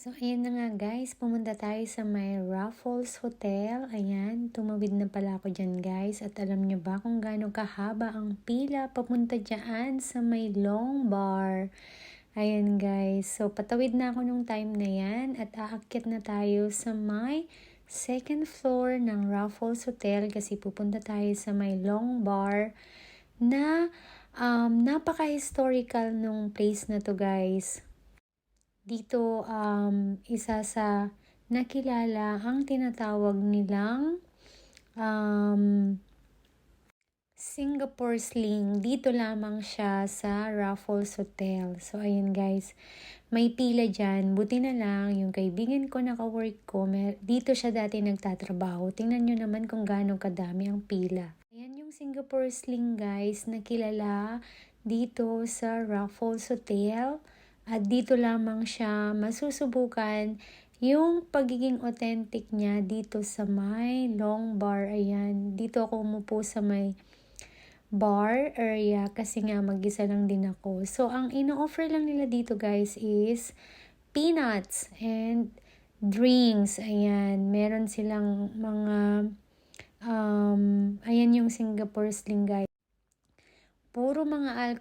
So, ayan na nga guys, pumunta tayo sa may Raffles Hotel. Ayan, tumawid na pala ako dyan guys. At alam nyo ba kung gaano kahaba ang pila papunta dyan sa may long bar. Ayan guys, so patawid na ako nung time na yan at aakyat na tayo sa may second floor ng Raffles Hotel kasi pupunta tayo sa may long bar na napaka-historical nung place na to guys. Dito, isa sa nakilala ang tinatawag nilang Singapore Sling. Dito lamang siya sa Raffles Hotel. So, ayan guys, may pila dyan. Buti na lang, yung kaibigan ko naka-work ko, dito siya dati nagtatrabaho. Tingnan nyo naman kung gaano kadami ang pila. Ayan yung Singapore Sling guys, nakilala dito sa Raffles Hotel. At dito lamang siya masusubukan yung pagiging authentic niya dito sa may long bar. Ayan, dito ako umupo sa may bar area kasi nga mag-isa lang din ako. So, ang ino-offer lang nila dito guys is peanuts and drinks. Ayan, meron silang mga, ayan yung Singapore Sling guys. Puro mga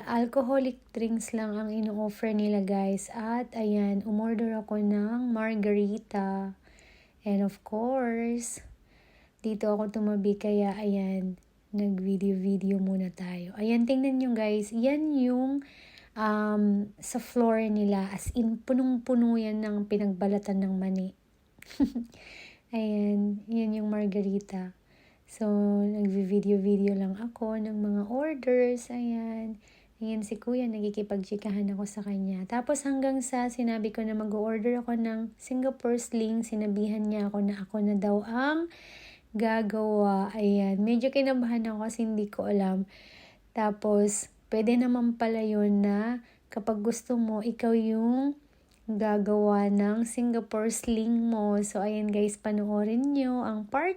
alcoholic drinks lang ang ino-offer nila guys. At ayan, umorder ako ng margarita. And of course, dito ako tumabi kaya ayan, nag-video muna tayo. Ayan, tingnan nyo guys, yan yung sa floor nila. As in, punong-puno yan ng pinagbalatan ng mani. Ayan, yan yung margarita. So, nag-video lang ako ng mga orders. Ayan. Ayan si kuya, nagkikipagchikahan ako sa kanya. Tapos hanggang sa sinabi ko na mag-order ako ng Singapore Sling, sinabihan niya ako na daw ang gagawa. Ayan. Medyo kinabahan ako kasi hindi ko alam. Tapos, pwede naman pala yun na kapag gusto mo, ikaw yung gagawa ng Singapore Sling mo. So, ayan guys, panoorin nyo ang part